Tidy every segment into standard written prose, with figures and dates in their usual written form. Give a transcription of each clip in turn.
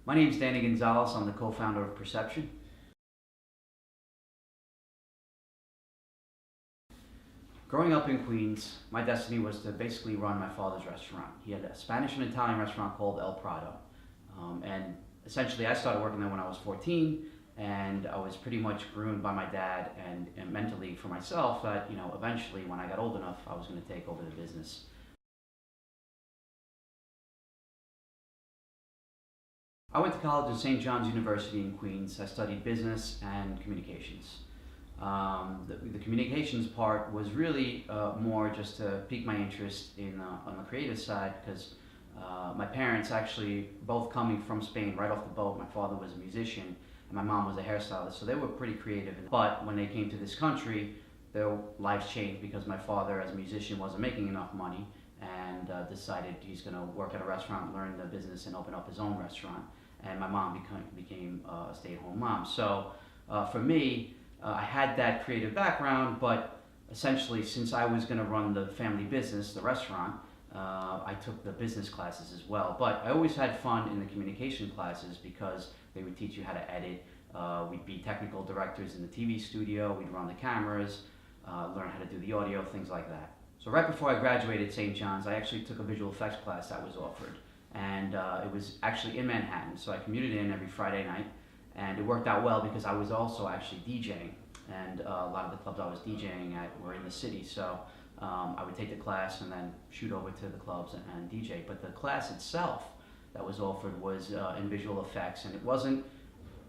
My name is Danny Gonzalez. I'm the co-founder of Perception. Growing up in Queens, my destiny was to basically run my father's restaurant. He had a Spanish and Italian restaurant called El Prado. And essentially I started working there when I was 14, and I was pretty much groomed by my dad and mentally for myself that, eventually when I got old enough, I was going to take over the business. I went to college at St. John's University in Queens. I studied business and communications. The communications part was really more just to pique my interest in on the creative side because my parents actually both coming from Spain right off the boat. My father was a musician and my mom was a hairstylist, so they were pretty creative. But when they came to this country, their lives changed because my father, as a musician, wasn't making enough money and decided he's going to work at a restaurant, learn the business, and open up his own restaurant. And my mom became a stay-at-home mom. So for me, I had that creative background, but essentially, since I was going to run the family business, the restaurant, I took the business classes as well. But I always had fun in the communication classes because they would teach you how to edit. We'd be technical directors in the TV studio. We'd run the cameras, learn how to do the audio, things like that. So right before I graduated St. John's, I actually took a visual effects class that was offered. And it was actually in Manhattan, so I commuted in every Friday night. And it worked out well because I was also actually DJing, and a lot of the clubs I was DJing at were in the city, so I would take the class and then shoot over to the clubs and DJ. But the class itself that was offered was in visual effects, and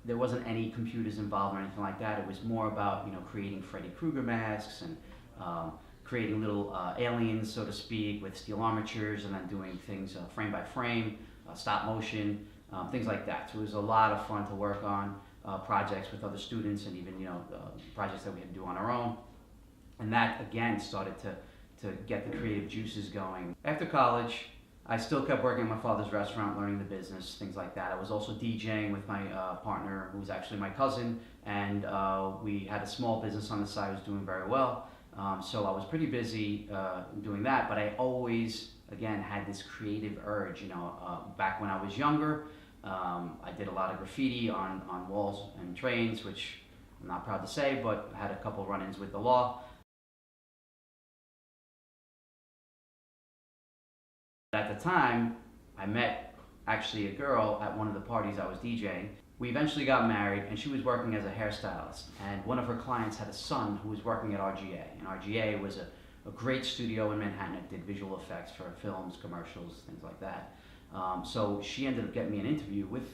there wasn't any computers involved or anything like that. It was more about creating Freddy Krueger masks and creating little aliens, so to speak, with steel armatures, and then doing things frame by frame, stop motion, things like that. So it was a lot of fun to work on projects with other students, and even projects that we had to do on our own. And that again started to get the creative juices going. After college, I still kept working at my father's restaurant, learning the business, things like that. I was also DJing with my partner, who was actually my cousin, and we had a small business on the side. It was doing very well. So I was pretty busy doing that, but I always, again, had this creative urge. Back when I was younger, I did a lot of graffiti on walls and trains, which I'm not proud to say, but I had a couple run-ins with the law. At the time, I met actually a girl at one of the parties I was DJing. We eventually got married, and she was working as a hairstylist. And one of her clients had a son who was working at RGA. And RGA was a great studio in Manhattan that did visual effects for films, commercials, things like that. So she ended up getting me an interview with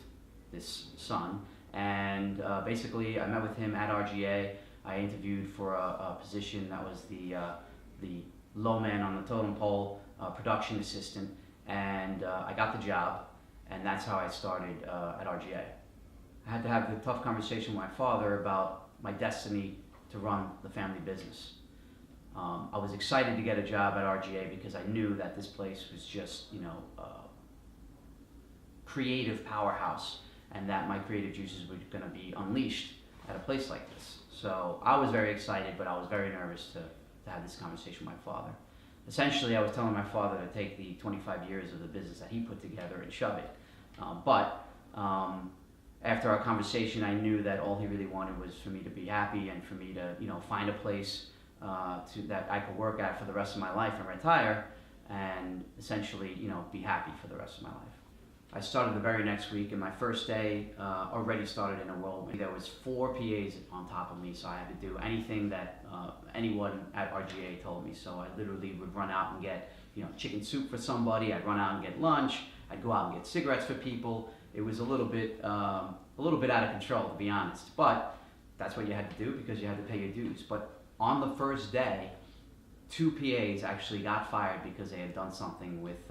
this son. And basically, I met with him at RGA. I interviewed for a position that was the low man on the totem pole, production assistant. And I got the job, and that's how I started at RGA. I had to have the tough conversation with my father about my destiny to run the family business. I was excited to get a job at RGA because I knew that this place was just, a creative powerhouse, and that my creative juices were going to be unleashed at a place like this. So I was very excited, but I was very nervous to have this conversation with my father. Essentially, I was telling my father to take the 25 years of the business that he put together and shove it. But after our conversation, I knew that all he really wanted was for me to be happy and for me to, find a place that I could work at for the rest of my life and retire, and essentially, be happy for the rest of my life. I started the very next week, and my first day already started in a whirlwind. There was 4 PAs on top of me, so I had to do anything that anyone at RGA told me. So I literally would run out and get, chicken soup for somebody. I'd run out and get lunch. I'd go out and get cigarettes for people. It was a little bit out of control, to be honest. But that's what you had to do because you had to pay your dues. But on the first day, 2 PAs actually got fired because they had done something with.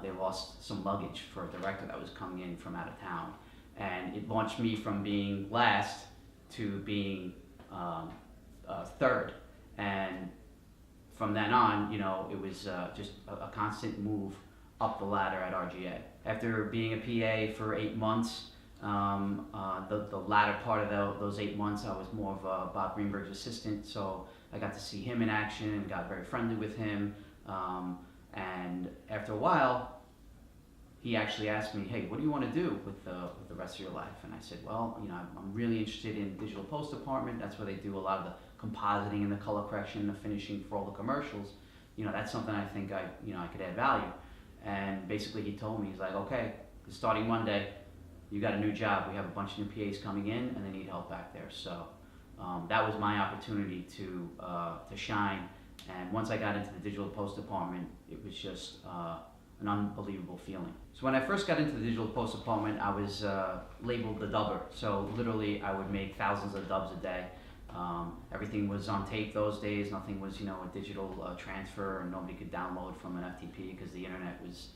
They lost some luggage for a director that was coming in from out of town, and it launched me from being last to being third. And from then on, it was just a constant move up the ladder at RGA. After being a PA for 8 months, the latter part of those 8 months, I was more of Bob Greenberg's assistant, so I got to see him in action and got very friendly with him. And after a while, he actually asked me, hey, what do you want to do with the rest of your life? And I said, well, I'm really interested in digital post department. That's where they do a lot of the compositing and the color correction and the finishing for all the commercials. That's something I think I could add value. And basically he told me, he's like, okay, starting Monday, you got a new job. We have a bunch of new PAs coming in and they need help back there. So that was my opportunity to shine. And once I got into the digital post department, it was just an unbelievable feeling. So when I first got into the digital post department, I was labeled the dubber. So literally I would make thousands of dubs a day. Everything was on tape those days. Nothing was, a digital transfer, and nobody could download from an FTP because the internet was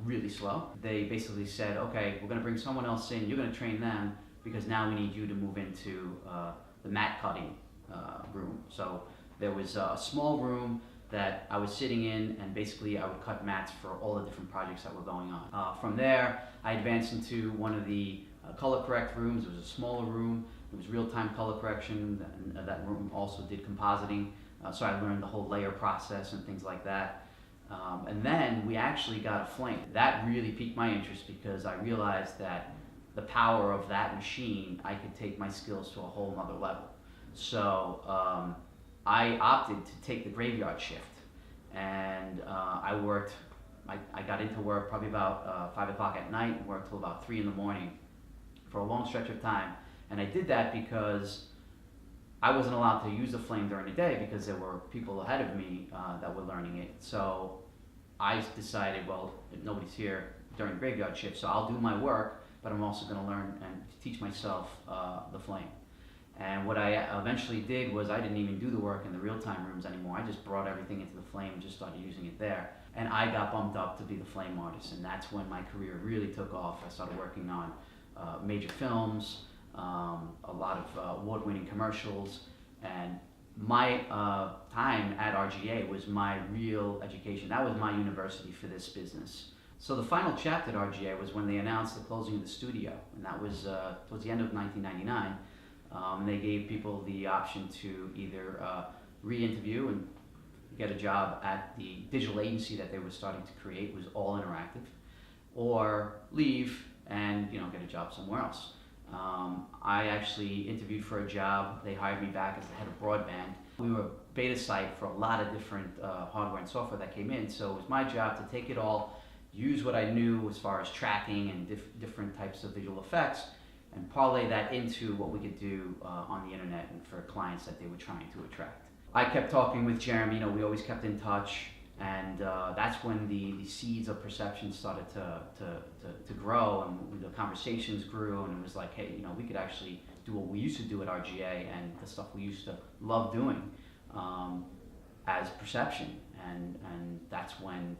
really slow. They basically said, okay, we're going to bring someone else in. You're going to train them because now we need you to move into the mat cutting room. So there was a small room that I was sitting in, and basically I would cut mats for all the different projects that were going on. From there, I advanced into one of the color correct rooms. It was a smaller room. It was real-time color correction, and that room also did compositing. So I learned the whole layer process and things like that. And then we actually got a flame. That really piqued my interest because I realized that the power of that machine, I could take my skills to a whole nother level. So I opted to take the graveyard shift, and I got into work probably about 5 o'clock at night and worked till about 3 in the morning for a long stretch of time. And I did that because I wasn't allowed to use the flame during the day because there were people ahead of me that were learning it. So I decided, well, nobody's here during graveyard shift, so I'll do my work, but I'm also going to learn and teach myself the flame. And what I eventually did was I didn't even do the work in the real-time rooms anymore. I just brought everything into the flame and just started using it there. And I got bumped up to be the flame artist, and that's when my career really took off. I started working on major films, a lot of award-winning commercials, and my time at RGA was my real education. That was my university for this business. So the final chapter at RGA was when they announced the closing of the studio, and that was towards the end of 1999. They gave people the option to either re-interview and get a job at the digital agency that they were starting to create. It was all interactive, or leave and get a job somewhere else. I actually interviewed for a job. They hired me back as the head of broadband. We were a beta site for a lot of different hardware and software that came in, so it was my job to take it all, use what I knew as far as tracking and different types of visual effects, and parlay that into what we could do on the internet and for clients that they were trying to attract. I kept talking with Jeremy, we always kept in touch, and that's when the seeds of perception started to grow, and the conversations grew, and it was like, hey, we could actually do what we used to do at RGA and the stuff we used to love doing as perception, and that's when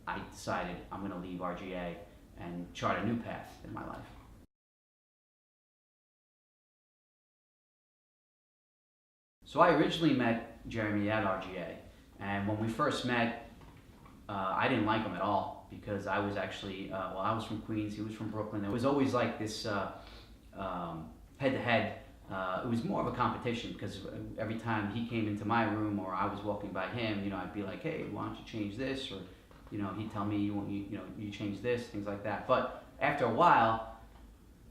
I decided I'm going to leave RGA and chart a new path in my life. So I originally met Jeremy at RGA, and when we first met, I didn't like him at all because I was actually, I was from Queens, he was from Brooklyn. There was always like this head-to-head. It was more of a competition because every time he came into my room or I was walking by him, I'd be like, hey, why don't you change this? Or, he'd tell me, you change this, things like that. But after a while,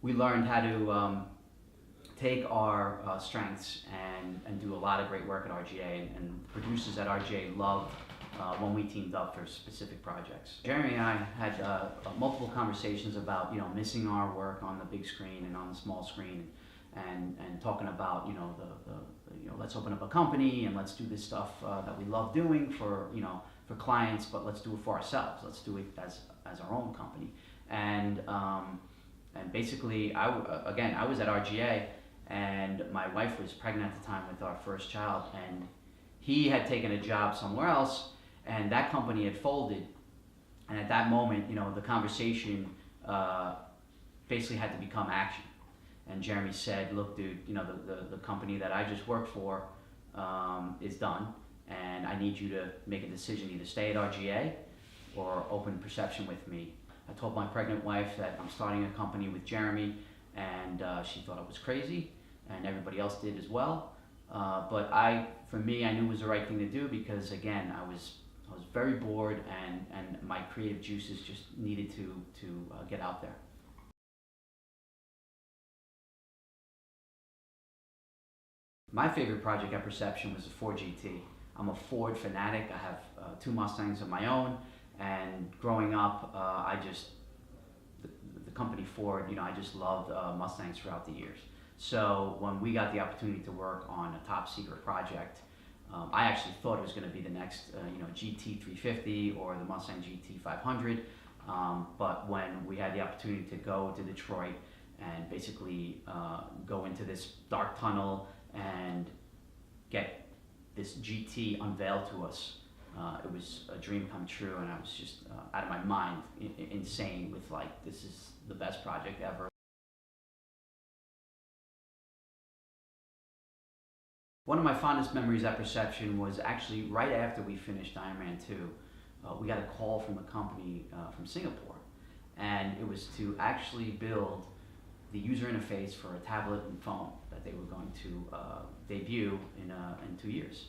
we learned how to take our strengths and do a lot of great work at RGA, and producers at RGA loved when we teamed up for specific projects. Jeremy and I had multiple conversations about missing our work on the big screen and on the small screen, and talking about let's open up a company and let's do this stuff that we love doing for clients, but let's do it for ourselves. Let's do it as our own company. And basically, I was at RGA, and my wife was pregnant at the time with our first child, and he had taken a job somewhere else, and that company had folded. And at that moment, the conversation basically had to become action. And Jeremy said, look, dude, the company that I just worked for is done, and I need you to make a decision, either stay at RGA or open Perception with me. I told my pregnant wife that I'm starting a company with Jeremy, and she thought it was crazy, and everybody else did as well. But for me, I knew it was the right thing to do because, again, I was very bored, and my creative juices just needed to get out there. My favorite project at Perception was the Ford GT. I'm a Ford fanatic. I have two Mustangs of my own, and growing up, the, the company Ford, I just loved Mustangs throughout the years. So when we got the opportunity to work on a top secret project, I actually thought it was going to be the next, GT 350 or the Mustang GT 500. But when we had the opportunity to go to Detroit and basically go into this dark tunnel and get this GT unveiled to us, it was a dream come true, and I was just out of my mind, insane with like, this is the best project ever. One of my fondest memories at Perception was actually right after we finished Iron Man 2. We got a call from a company from Singapore, and it was to actually build the user interface for a tablet and phone that they were going to debut in 2 years.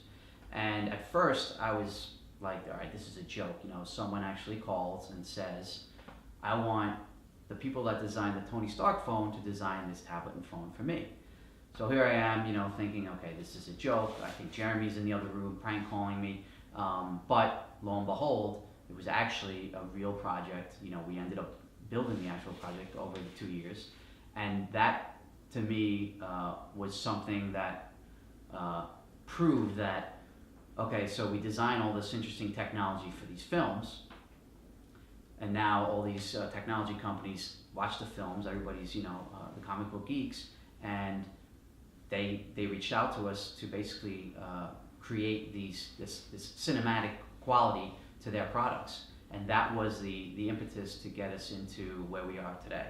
And at first I was like, all right, this is a joke. Someone actually calls and says, I want the people that designed the Tony Stark phone to design this tablet and phone for me. So here I am, thinking, okay, this is a joke. I think Jeremy's in the other room prank calling me. But lo and behold, it was actually a real project. We ended up building the actual project over the 2 years. And that, to me, was something that proved that, okay, so we design all this interesting technology for these films, and now all these technology companies watch the films. Everybody's, the comic book geeks, and they reached out to us to basically create this cinematic quality to their products, and that was the impetus to get us into where we are today.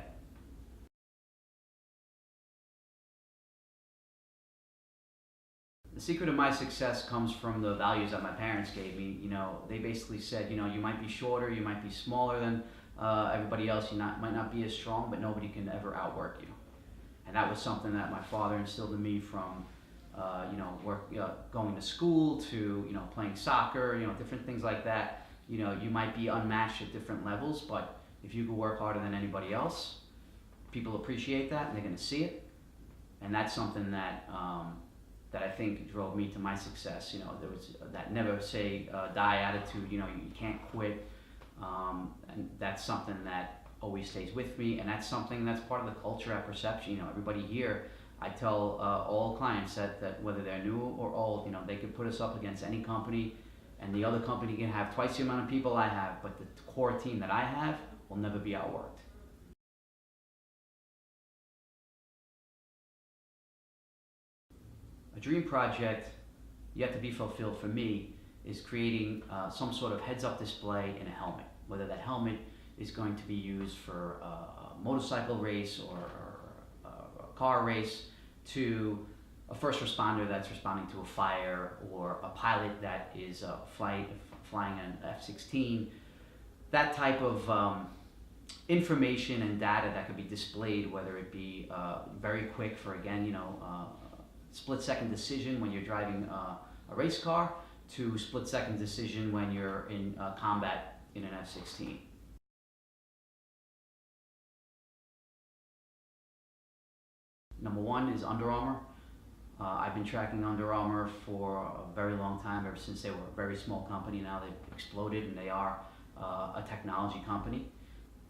The secret of my success comes from the values that my parents gave me. They basically said, you might be shorter, you might be smaller than everybody else, might not be as strong, but nobody can ever outwork you. And that was something that my father instilled in me from, going to school to, playing soccer, different things like that. You might be unmatched at different levels, but if you can work harder than anybody else, people appreciate that and they're going to see it. And that's something that I think drove me to my success. There was that never say die attitude. You can't quit, and that's something that always stays with me, and that's something that's part of the culture at Perception. Everybody here, I tell all clients that whether they're new or old, they could put us up against any company, and the other company can have twice the amount of people I have, but the core team that I have will never be outworked. A dream project yet to be fulfilled for me is creating some sort of heads-up display in a helmet, whether that helmet is going to be used for a motorcycle race or a car race, to a first responder that's responding to a fire, or a pilot that is flying an F-16. That type of information and data that could be displayed, whether it be very quick for, again, split-second decision when you're driving a race car, to split-second decision when you're in combat in an F-16. Number one is Under Armour. I've been tracking Under Armour for a very long time, ever since they were a very small company. Now they've exploded and they are a technology company.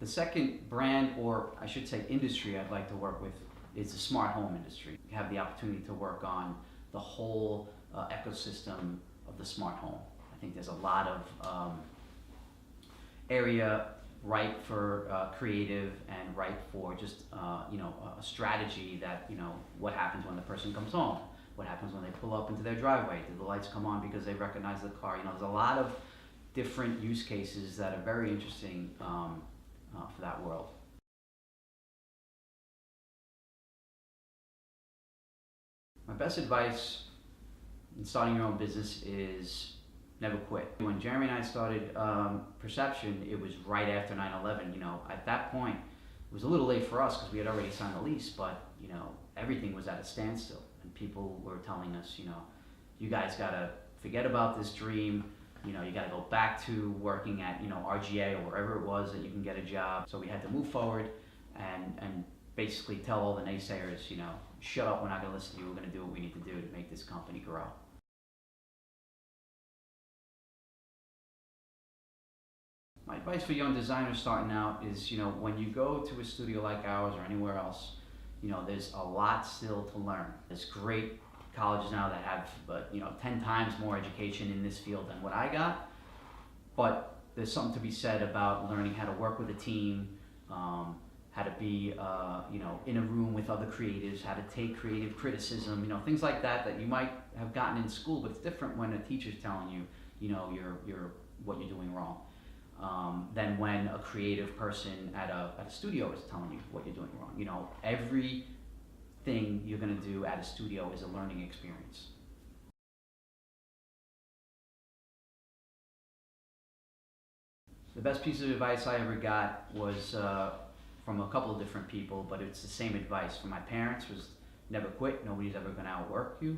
The second brand, or I should say industry, I'd like to work with is the smart home industry. You have the opportunity to work on the whole ecosystem of the smart home. I think there's a lot of area ripe for creative, and ripe for just a strategy that, what happens when the person comes home, what happens when they pull up into their driveway, do the lights come on because they recognize the car. There's a lot of different use cases that are very interesting for that world. My best advice in starting your own business is never quit. When Jeremy and I started Perception, it was right after 9/11. At that point, it was a little late for us because we had already signed the lease, but everything was at a standstill, and people were telling us, you guys gotta forget about this dream. You got to go back to working at, RGA or wherever it was that you can get a job. So we had to move forward and basically tell all the naysayers, shut up, we're not going to listen to you, we're going to do what we need to do to make this company grow. My advice for young designers starting out is, when you go to a studio like ours or anywhere else, there's a lot still to learn. There's great colleges now that have, 10 times more education in this field than what I got. But there's something to be said about learning how to work with a team, how to be, in a room with other creatives, how to take creative criticism, things like that you might have gotten in school, but it's different when a teacher's telling you, what you're doing wrong. Than when a creative person at a studio is telling you what you're doing wrong. Everything you're going to do at a studio is a learning experience. The best piece of advice I ever got was from a couple of different people, but it's the same advice. From my parents was never quit, nobody's ever going to outwork you.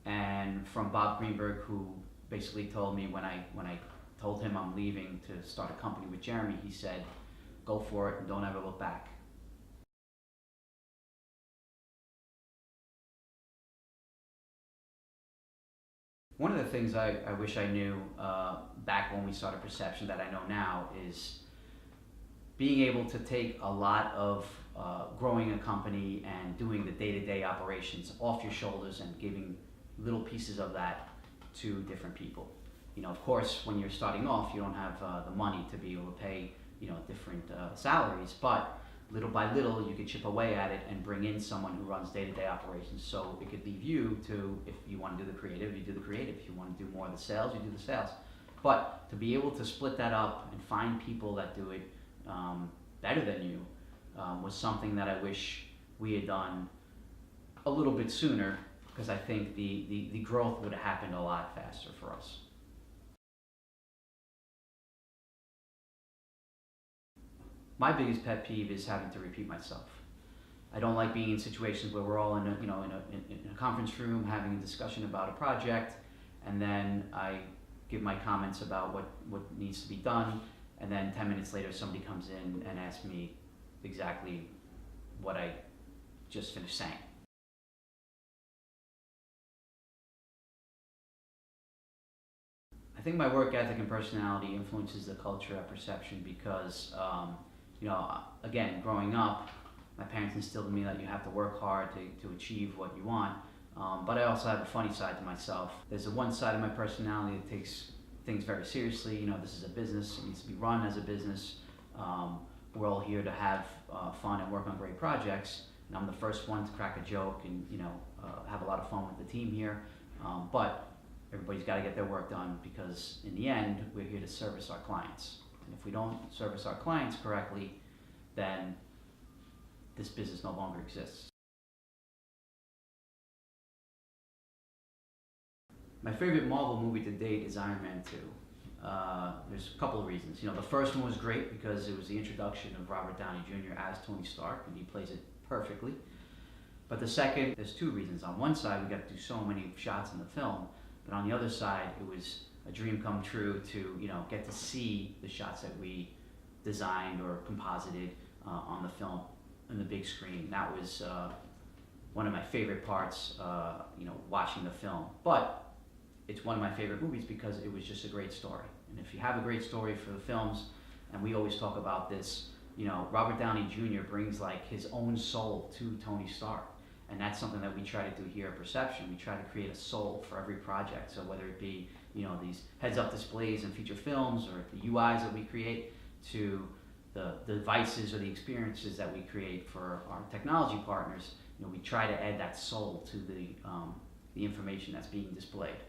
And from Bob Greenberg, who basically told me when I told him I'm leaving to start a company with Jeremy, he said, go for it and don't ever look back. One of the things I wish I knew back when we started Perception that I know now is being able to take a lot of growing a company and doing the day-to-day operations off your shoulders and giving little pieces of that to different people. Of course, when you're starting off, you don't have the money to be able to pay, different salaries, but little by little, you could chip away at it and bring in someone who runs day-to-day operations. So it could leave you to, if you want to do the creative, you do the creative. If you want to do more of the sales, you do the sales. But to be able to split that up and find people that do it better than you was something that I wish we had done a little bit sooner, because I think the growth would have happened a lot faster for us. My biggest pet peeve is having to repeat myself. I don't like being in situations where we're all in a conference room having a discussion about a project, and then I give my comments about what needs to be done, and then 10 minutes later somebody comes in and asks me exactly what I just finished saying. I think my work ethic and personality influences the culture at Perception because again, growing up, my parents instilled in me that you have to work hard to achieve what you want. But I also have a funny side to myself. There's a one side of my personality that takes things very seriously. This is a business, it needs to be run as a business. We're all here to have fun and work on great projects. And I'm the first one to crack a joke and have a lot of fun with the team here. But everybody's got to get their work done, because in the end, we're here to service our clients. And if we don't service our clients correctly, then this business no longer exists. My favorite Marvel movie to date is Iron Man 2. There's a couple of reasons. The first one was great because it was the introduction of Robert Downey Jr. as Tony Stark, and he plays it perfectly. But the second, there's two reasons. On one side, we got to do so many shots in the film, but on the other side, it was a dream come true to get to see the shots that we designed or composited on the film on the big screen. That was one of my favorite parts, watching the film. But it's one of my favorite movies because it was just a great story. And if you have a great story for the films, and we always talk about this, Robert Downey Jr. brings like his own soul to Tony Stark. And that's something that we try to do here at Perception. We try to create a soul for every project. So whether it be, these heads-up displays and feature films, or the UIs that we create, to the devices or the experiences that we create for our technology partners, we try to add that soul to the information that's being displayed.